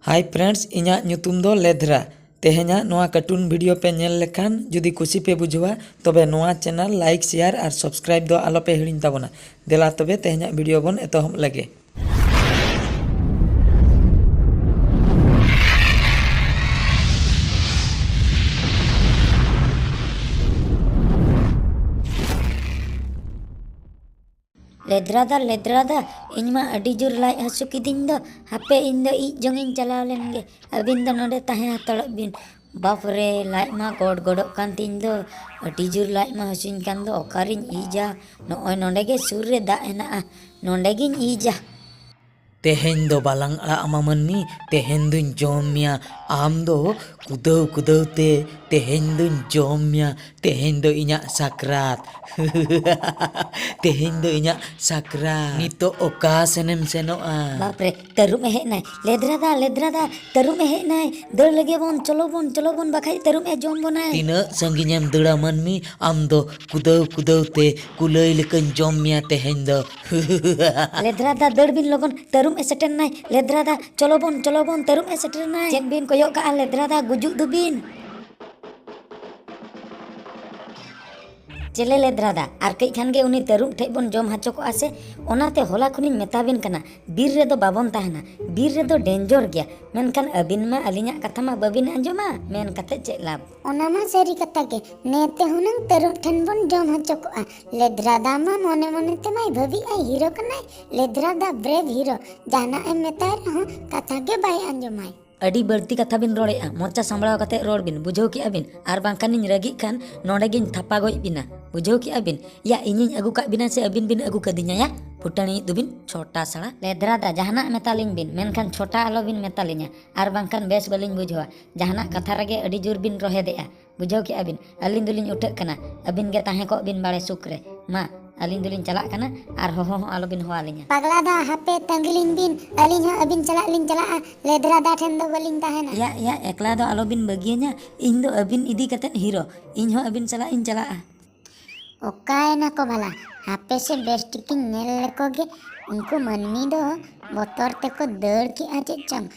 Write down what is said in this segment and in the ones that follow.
Hi friends इᱧᱟᱜ ᱧᱩᱛᱩᱢ ᱫᱚ ᱞᱮᱫᱷᱨᱟ तेहेᱧाᱜ नोआ कार्टून वीडियो पे नेल लेखान जुदी खुशी पे बुझवा तबे नोआ चैनल लाइक शेयर और सब्सक्राइब दो आलो पे हिड़िन ताबोना देला तबे तेहेᱧाᱜ वीडियो बन एतोहब लगे। लेद्रादा इनमा अडी जोर लाइट हसु किदिन दो हापे इन दो इ जोंगिन चलाव लेनगे अबिन दो नोडे ताहे हतड़ बिन बाप रे लाइट मा गोड गोडो कान तिन दो अडी जोर लाइट मा हसुइन कान दो ओकारिन इजा नोय नोडे गे सुर रे दा हेना नोडे गिन इजा तेहेñ दो बालांग अड़ा अमा मनमी तेहेñ दुन जोमिया आम दो कुदौ कुदौ ते तेहेñ दुन जोमिया तेहेñ दो इñा साकरात तेहेñ दो इñा साकरात नितो ओका सेनेम सेनोआ बाप रे तरुम हे नाय लेद्रादा तरुम हे नाय दर लगे बोन चलो बोन बखाई तरुम ए जोम बोनाय तीना संगिñam दड़ा मनमी आम दो कुदौ कुदौ ते कुलई लेकन जोमिया तेहेñ दो लेद्रादा दर बिन लगन तरुम एसेटर नाय लेद्रादा चलो बोन तरुम एसेटर नाय चेन बिन कोयो का लेद्रादा गुजुक दुबिन चले लेद्रादा आर कई खान गे उनी तरुम ठे बोन जोम हाचो को आसे ओनाते होला खुनी मेताबिन कना बीर रे दो बाबन ताहना बीर रे दो डेंजर गया मेनखान अबिन मा अलिना कथा मा बबिन अंजोमा मेन कते चे लाभ ओना मा सरी कथा के नेते हुनंग तरुम ठन बोन जोम हाचो को लेद्रादा मा मोने मोने ते माई भवी आई हीरो कनाय लेद्रादा ब्रेव हीरो जाना ए मेताय रहो कथा के बाय अंजोमाय अड़ी बढ़ती कथा बिन रोड़ेआ मोचा सांभळाव कते रोड़ बिन बुझाव की अबिन आर बांखानिन रगी खान नोडे गिन थापा गोज बिना बुझाव की अबिन या इनिन अगु का बिना से अबिन बिन अगु कदिnya या फुटानी दुबिन छोटा सड़ा लेद्रादा जहाना मेतालिन बिन मेनखान छोटा आलो बिन मेतालिnya आर बांखान बेस बलिन बुझवा जहाना कथा रगे अड़ी जोर बिन रोहे देआ बुझाव की अबिन अलिन दुलिन उठक कना अबिन गे ताहे को बिन बाड़े सुकरे मा अलिन दुलिन चलाक कना आर हो आलो बिन होआलिnya पगलादा हापे तंगलिन बिन अलिन हो अबिन चलाक लिन चला लेद्रादा ठन दो बलिन ताहेना या एकला दो आलो बिन बगियanya इन दो अबिन इदी कते हीरो इन हो अबिन चला इन चला ओकायना को भला हापे से बेस्टिकिन नेल लेकोगे उनको मनमी दो बोतर ते को दड़ की आचे चंग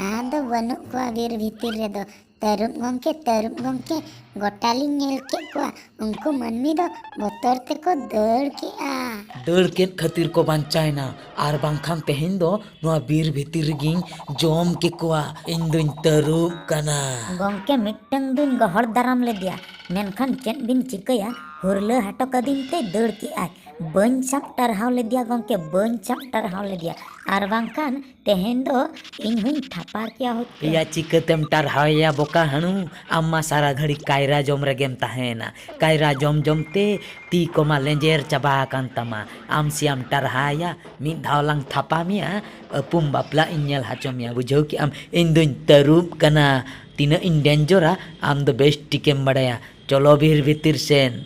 आदो बनु को वीर भीतिर रे दो तरुम गमके गोटाली नेल के को उनको मनमी दो बोतर ते को दड़ की आ दड़ के खातिर को बांचायना आर बांखान तेहेñ दो नोआ बीर भीतिर गिन जोम के कोआ इन दुन तरुम कना गमके मिट्टंग दिन गहड़ दाराम ले दिया मेनखान चेन बिन चिकया हुरले हटो कदिन ते दड़ की आय बन सब टरहाव ले दिया गमके बन सब टरहाव ले दिया आर बांखान तेहेñ दो इन हुई ठपार किया होते या चिकतेम टरहाव या बोका हणु अम्मा सारा घड़ी कायरा जोम रगेम ताहेना कायरा जोम जोमते ती कोमा लेंजेर चबा कान तमा आम सियाम टरहाया मिद धावलांग थापामिया अपुम बापला इन्यल हाचोमिया बुझो कि आम इन दुन तरुम कना तीना इन डेंजरा आम दो बेस्ट टिकेम बड़ाया चलो बीर भीतिर सेन